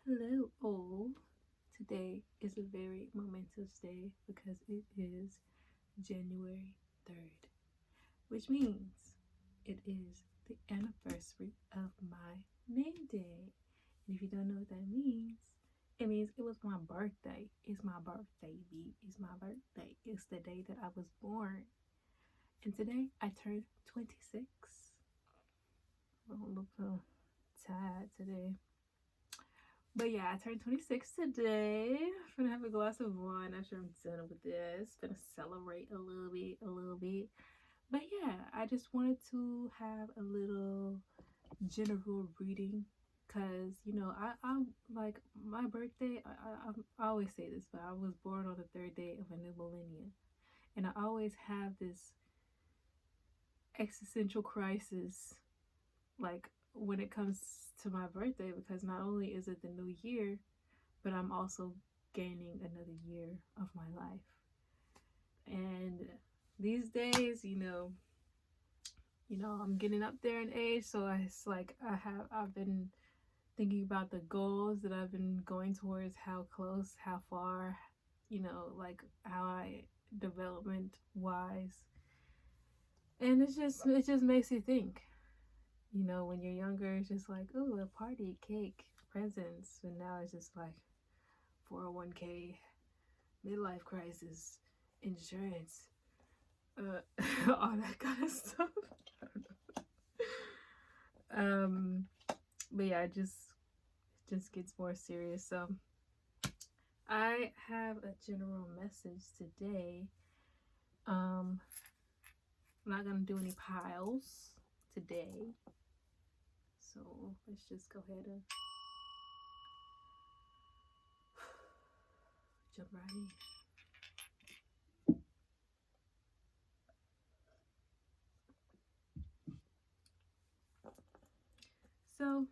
Hello, all. Today is a very momentous day because it is January 3rd, which means it is the anniversary of my name day. And if you don't know what that means, it means it was my birthday. It's my birthday, B. It's my birthday. It's the day that I was born. And today I turned 26. I don't look so tired today. But yeah, I turned 26 today. I'm gonna have a glass of wine after I'm done with this. Gonna celebrate a little bit. But yeah, I just wanted to have a little general reading because I'm like my birthday. I always say this, but I was born on the third day of a new millennium, and I always have this existential crisis, like when it comes to my birthday, because not only is it the new year, but I'm also gaining another year of my life. And these days, I'm getting up there in age, so it's like I've been thinking about the goals that I've been going towards, how close, how far, like how I development wise. And it just makes you think. When you're younger, it's just like, oh, a party, cake, presents, and now it's just like 401k, midlife crisis, insurance, all that kind of stuff. um, but yeah, it just gets more serious. So I have a general message today. I'm not gonna do any piles today, so let's just go ahead and jump right in. So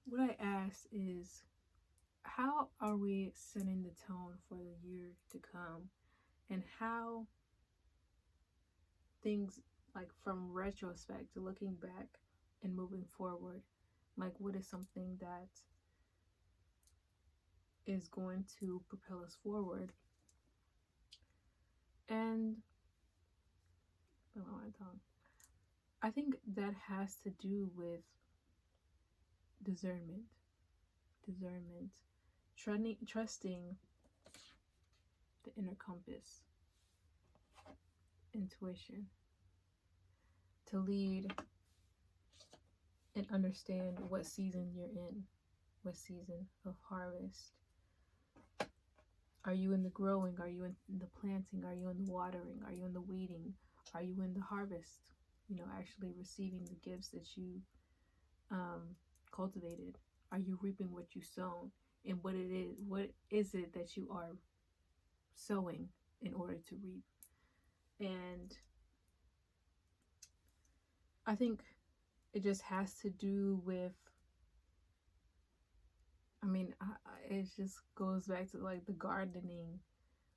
what I asked is, how are we setting the tone for the year to come, and how things, like from retrospect to looking back and moving forward, like what is something that is going to propel us forward. And I think that has to do with discernment, trusting the inner compass, intuition, to lead and understand what season you're in, what season of harvest. Are you in the growing? Are you in the planting? Are you in the watering? Are you in the weeding? Are you in the harvest? Actually receiving the gifts that you cultivated. Are you reaping what you sown? And what is it that you are sowing in order to reap? And I think it just has to do with, it just goes back to like the gardening.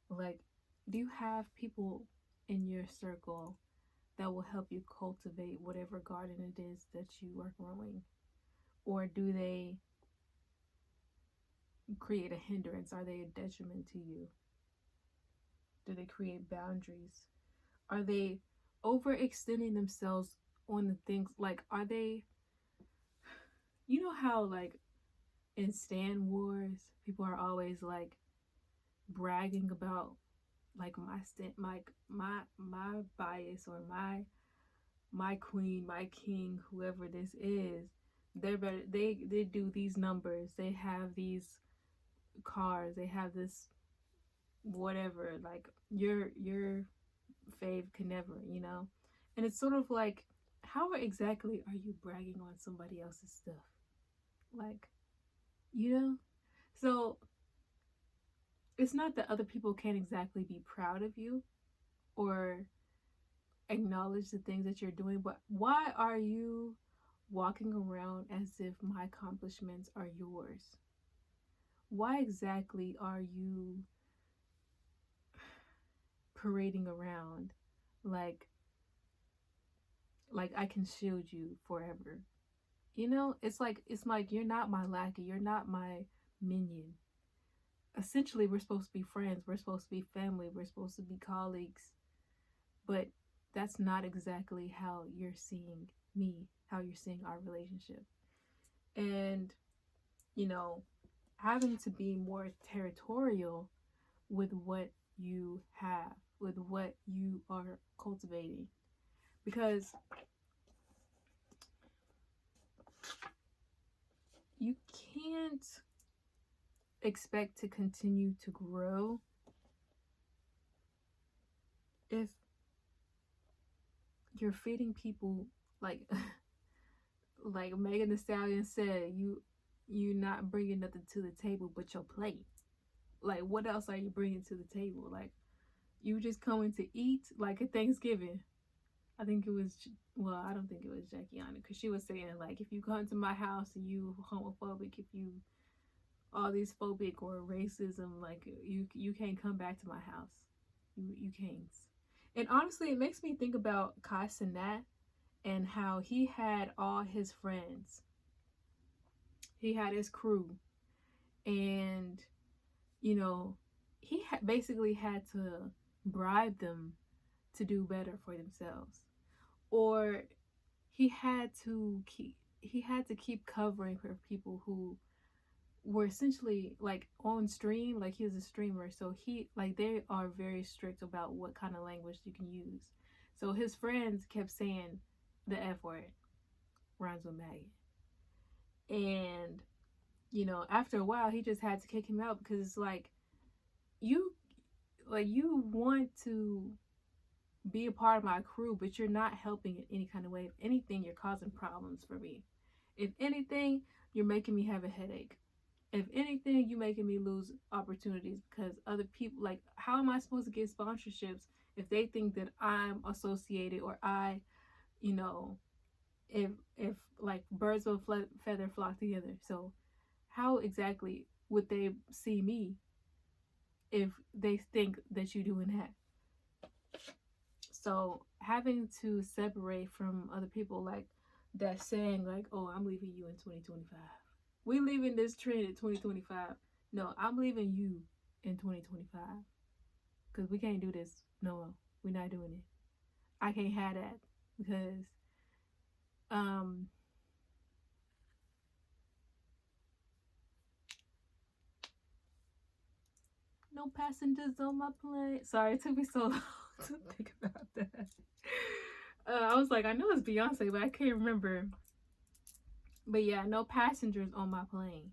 Like, do you have people in your circle that will help you cultivate whatever garden it is that you are growing? Or do they create a hindrance? Are they a detriment to you? Do they create boundaries? Are they overextending themselves on the things? Like, are they, how like in Stan Wars, people are always like bragging about like my stand, like my bias, or my queen, my king, whoever this is. They're better. They do these numbers. They have these cars. They have this whatever. Like your fave can never. And it's sort of like, how exactly are you bragging on somebody else's stuff? Like, you know? So it's not that other people can't exactly be proud of you or acknowledge the things that you're doing, but why are you walking around as if my accomplishments are yours? Why exactly are you parading around like I can shield you forever? You know, it's like you're not my lackey, you're not my minion. Essentially, we're supposed to be friends, we're supposed to be family, we're supposed to be colleagues, but that's not exactly how you're seeing me, how you're seeing our relationship. And, you know, having to be more territorial with what you have, with what you are cultivating. Because you can't expect to continue to grow if you're feeding people like like Megan Thee Stallion said, you not bringing nothing to the table but your plate. Like, what else are you bringing to the table? Like, you just coming to eat, like at Thanksgiving. I think it was, well, I don't think it was Jackie on it, because she was saying, like, if you come to my house and you homophobic, if you all these phobic or racism, like, you can't come back to my house. You can't. And honestly, it makes me think about Kai Cenat and how he had all his friends. He had his crew. And, you know, he basically had to bribe them to do better for themselves. Or he had to keep covering for people who were essentially like on stream, like he was a streamer, so he like they are very strict about what kind of language you can use. So his friends kept saying the F word, rhymes with maggot. And, you know, after a while he just had to kick him out, because it's you you want to be a part of my crew, but you're not helping in any kind of way. If anything, you're causing problems for me. If anything, you're making me have a headache. If anything, you're making me lose opportunities, because other people, like, how am I supposed to get sponsorships if they think that I'm associated, or I, you know, if like birds of a feather flock together. So how exactly would they see me if they think that you're doing that? So having to separate from other people, like that saying, like, oh, I'm leaving you in 2025. We leaving this trend in 2025. No, I'm leaving you in 2025. Because we can't do this. No, we're not doing it. I can't have that, because no passengers on my plane. Sorry, it took me so long to think about that. I was like, I know it's Beyonce, but I can't remember. But yeah, no passengers on my plane.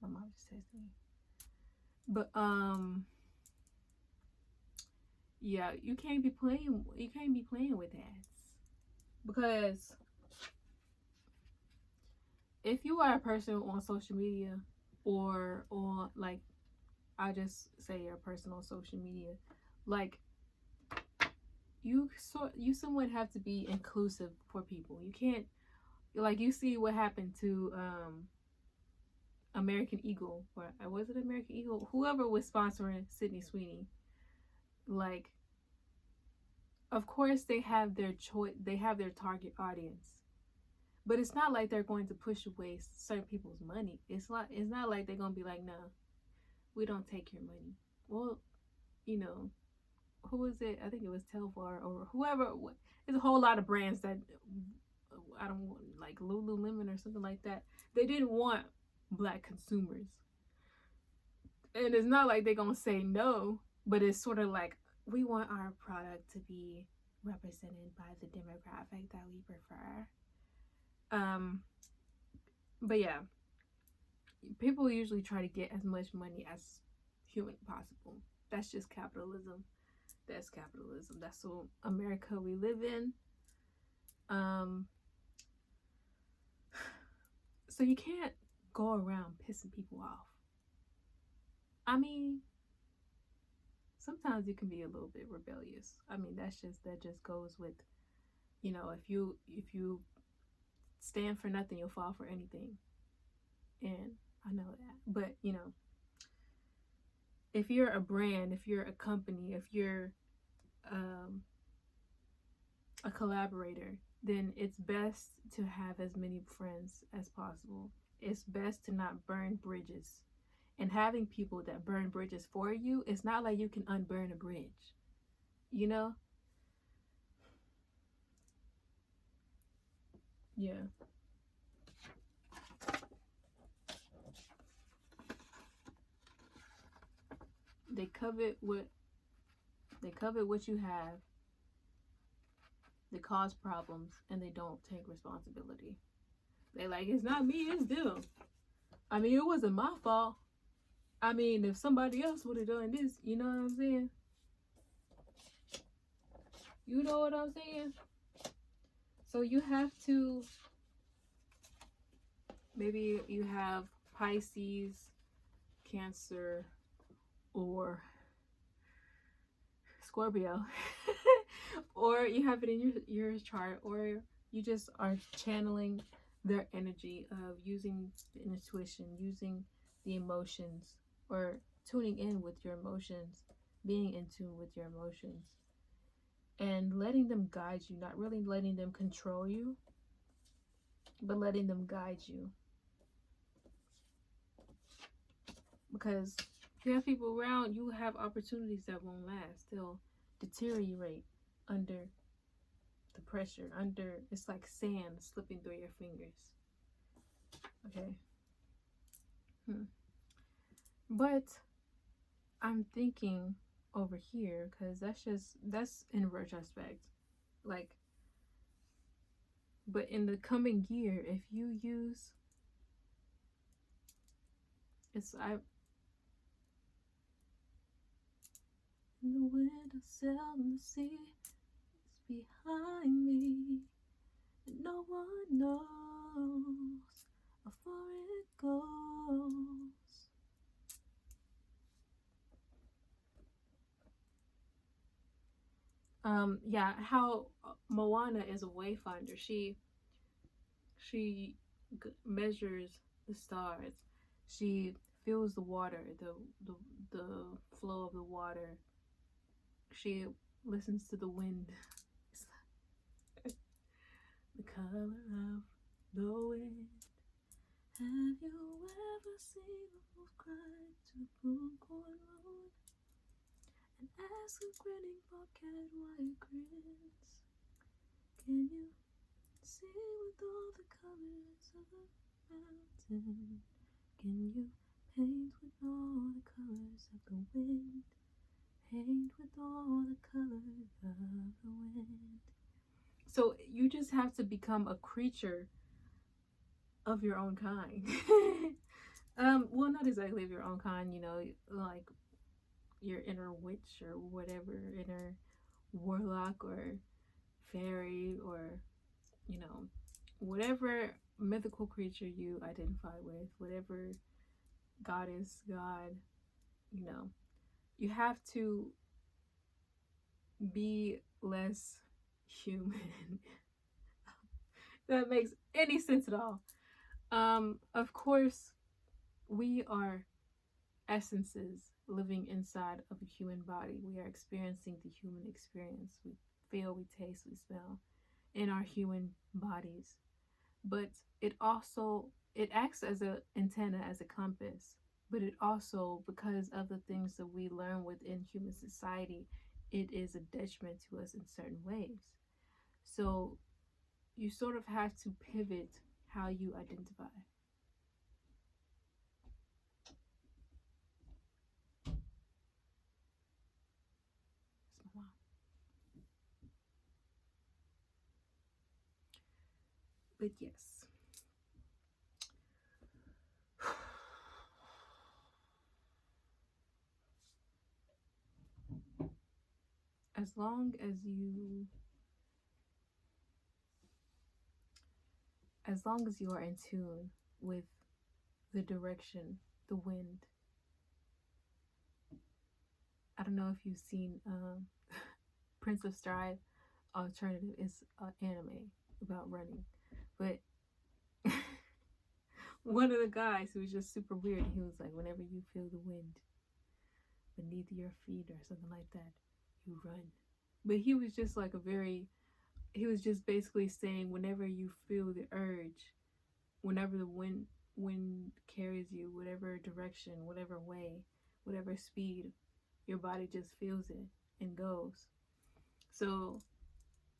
My mom just texted me. But yeah, you can't be playing with that. Because if you are a person on social media, or on, like, I just say your personal social media, like, you somewhat have to be inclusive for people. You can't, like, you see what happened to American Eagle, or was it American Eagle? Whoever was sponsoring Sydney Sweeney, like, of course they have their choice, they have their target audience, but it's not like they're going to push away certain people's money. It's not like they're gonna be like, no, we don't take your money. Well, you know, who was it? I think it was Telfar or whoever. There's a whole lot of brands that I don't want, like Lululemon or something like that. They didn't want black consumers, and it's not like they're gonna say no, but it's sort of like, we want our product to be represented by the demographic that we prefer. But yeah, people usually try to get as much money as humanly possible. That's just capitalism. That's capitalism. That's the America we live in. So you can't go around pissing people off. I mean, sometimes you can be a little bit rebellious. I mean, that just goes with, you know, if you stand for nothing, you'll fall for anything. And I know that. But, you know, if you're a brand, if you're a company, if you're a collaborator, then it's best to have as many friends as possible. It's best to not burn bridges. And having people that burn bridges for you, it's not like you can unburn a bridge. You know? Yeah. They covet what you have. They cause problems and they don't take responsibility. They like, it's not me, it's them. I mean, it wasn't my fault. I mean, if somebody else would have done this, you know what I'm saying? You know what I'm saying? So you have to, maybe you have Pisces, Cancer, or Scorpio. Or you have it in your chart, or you just are channeling their energy of using the intuition, using the emotions, or tuning in with your emotions, being in tune with your emotions, and letting them guide you, not really letting them control you, but letting them guide you. Because if you have people around, you have opportunities that won't last. They'll deteriorate under the pressure, under, it's like sand slipping through your fingers. Okay. But I'm thinking over here, because that's in retrospect. Like, but in the coming year, if you use, in the wind I sail in the sea, it's behind me, and no one knows how far it goes. Yeah, how Moana is a wayfinder. She measures the stars. She feels the water, the flow of the water. She listens to the wind. The color of the wind. Have you ever seen a wolf cry to Broomcorn Road and ask a grinning bobcat why it grins? Can you see with all the colors of the mountain? Can you paint with all the colors of the wind? Paint with all the colors of the wind. So you just have to become a creature of your own kind. Well, not exactly of your own kind, you know, like your inner witch or whatever, inner warlock or fairy, or, you know, whatever mythical creature you identify with, whatever goddess, god, you know, you have to be less human. That makes any sense at all. Of course, we are essences living inside of a human body. We are experiencing the human experience. We feel, we taste, we smell in our human bodies. But it acts as an antenna, as a compass. But it also, because of the things that we learn within human society, it is a detriment to us in certain ways. So you sort of have to pivot how you identify. It's my mom. But yes. As long as you are in tune with the direction, the wind. I don't know if you've seen Prince of Stride Alternative. Is an anime about running, but one of the guys who was just super weird, he was like, whenever you feel the wind beneath your feet or something like that, you run. But he was just like a very he was just basically saying whenever you feel the urge, whenever the wind carries you, whatever direction, whatever way, whatever speed, your body just feels it and goes. So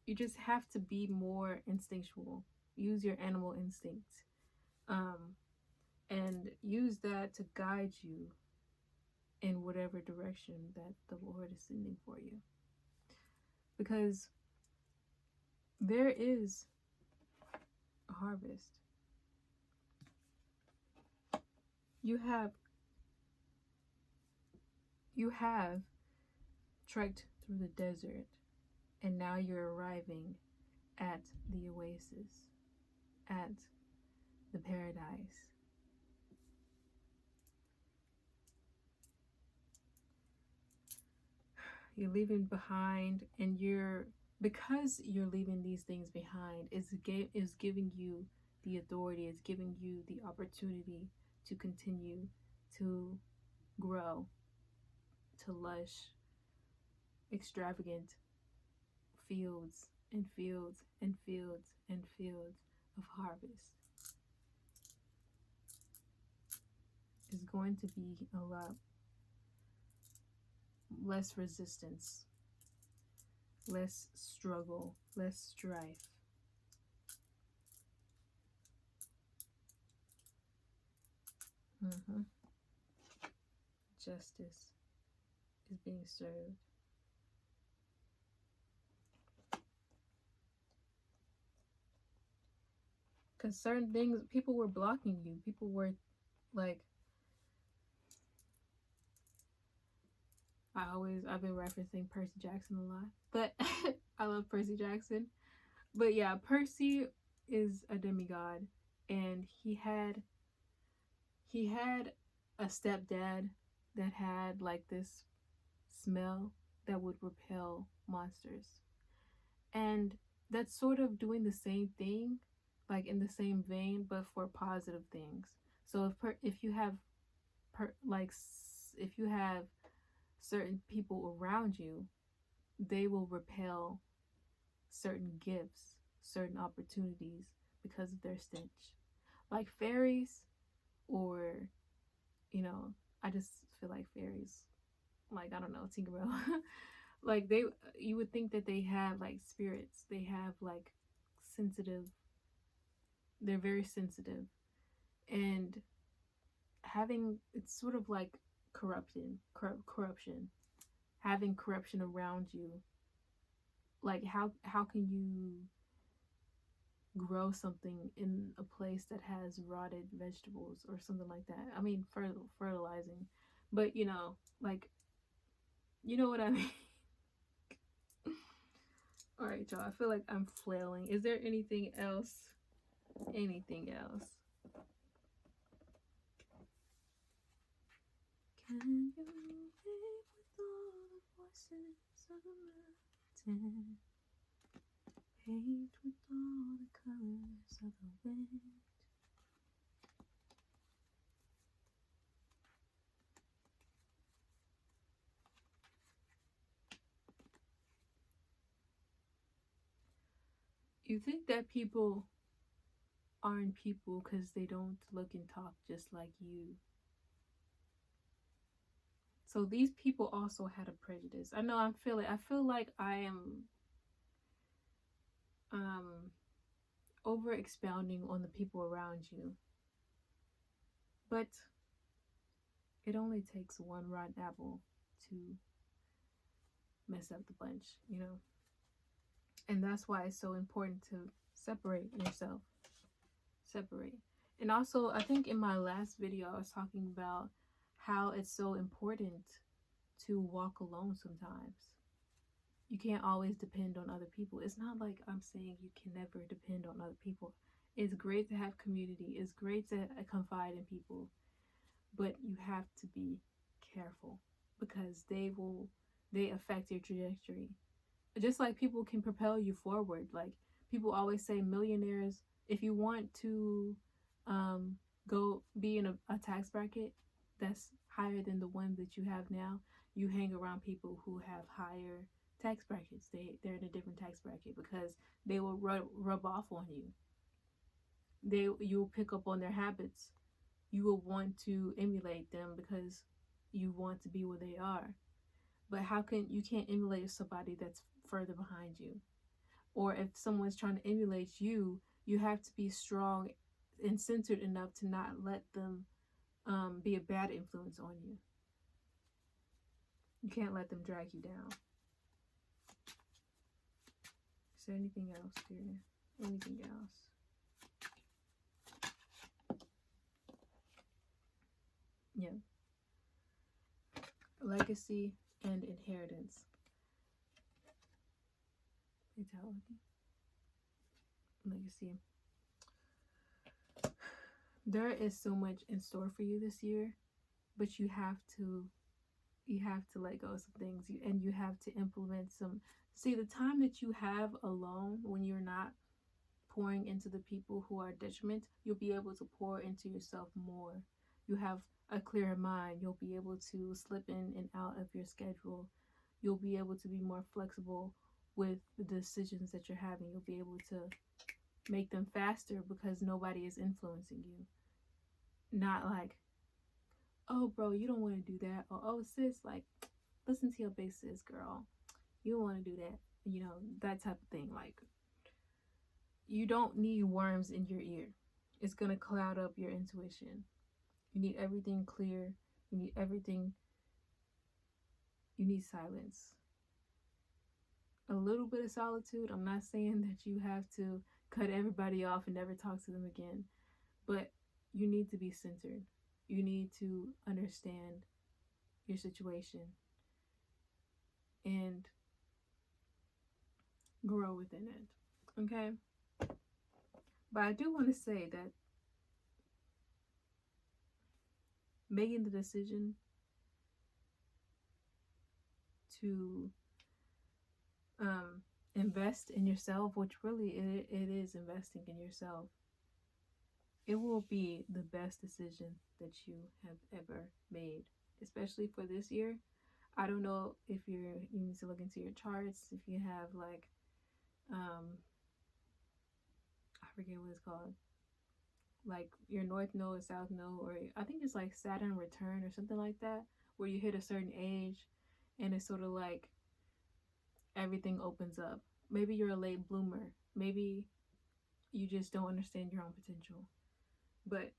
you just have to be more instinctual. Use your animal instincts, and use that to guide you in whatever direction that the Lord is sending for you. Because there is a harvest. You have trekked through the desert, and now you're arriving at the oasis, at the paradise. You're leaving behind, and because you're leaving these things behind, is giving you the authority, is giving you the opportunity to continue to grow, to lush, extravagant fields and fields and fields and fields of harvest. Is going to be a lot less resistance, less struggle, less strife. Justice is being served. Because certain things, people were blocking you. People were like, I've been referencing Percy Jackson a lot, but I love Percy Jackson. But yeah, Percy is a demigod, and he had a stepdad that had like this smell that would repel monsters. And that's sort of doing the same thing, like in the same vein, but for positive things. So if you have if you have certain people around you, they will repel certain gifts, certain opportunities because of their stench. Like fairies, or, I just feel like fairies, like, I don't know, Tinkerbell. Like you would think that they have like spirits. They have like they're very sensitive. And it's sort of like corruption. Having corruption around you, like how can you grow something in a place that has rotted vegetables or something like that? I mean, fertilizing, but like, you know what I mean. All right, y'all, I feel like I'm flailing. Is there anything else? Can you live with all the voices of the mountain? Paint with all the colors of the wind. You think that people aren't people because they don't look and talk just like you. So these people also had a prejudice. I know I feel like I am over expounding on the people around you. But it only takes one rotten apple to mess up the bunch, And that's why it's so important to separate yourself. Separate. And also, I think in my last video, I was talking about how it's so important to walk alone sometimes. You can't always depend on other people. It's not like I'm saying you can never depend on other people. It's great to have community. It's great to confide in people. But you have to be careful, because they affect your trajectory. Just like people can propel you forward. Like people always say, millionaires, if you want to go be in a tax bracket that's higher than the one that you have now, you hang around people who have higher tax brackets. They're in a different tax bracket because they will rub off on you. You'll pick up on their habits. You will want to emulate them because you want to be where they are. But you can't emulate somebody that's further behind you? Or if someone's trying to emulate you, you have to be strong and centered enough to not let them be a bad influence on you. You can't let them drag you down. Is there anything else here? Anything else? Yeah. Legacy and inheritance. Fatality. Legacy. There is so much in store for you this year, but you have to let go of some things, and you have to implement some. See, the time that you have alone when you're not pouring into the people who are detriment, you'll be able to pour into yourself more. You have a clearer mind. You'll be able to slip in and out of your schedule. You'll be able to be more flexible with the decisions that you're having. You'll be able to make them faster because nobody is influencing you. Not like, oh bro, you don't want to do that, or oh sis, like, listen to your big sis, girl, you don't want to do that, that type of thing. Like, you don't need worms in your ear. It's gonna cloud up your intuition. You need everything clear. You need silence, a little bit of solitude. I'm not saying that you have to cut everybody off and never talk to them again, but you need to be centered. You need to understand your situation and grow within it. Okay? But I do want to say that making the decision to invest in yourself, which really it is investing in yourself, it will be the best decision that you have ever made, especially for this year. I don't know if you need to look into your charts, if you have like, I forget what it's called, like your North Node or South Node, or I think it's like Saturn return or something like that, where you hit a certain age and it's sort of like everything opens up. Maybe you're a late bloomer. Maybe you just don't understand your own potential. But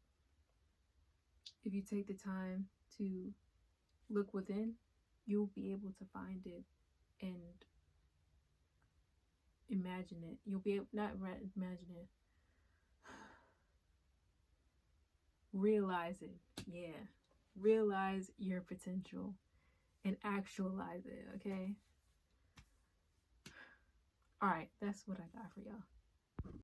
if you take the time to look within, you'll be able to find it and imagine it. You'll be able, not imagine it, realize it. Yeah. Realize your potential and actualize it, okay? All right, that's what I got for y'all.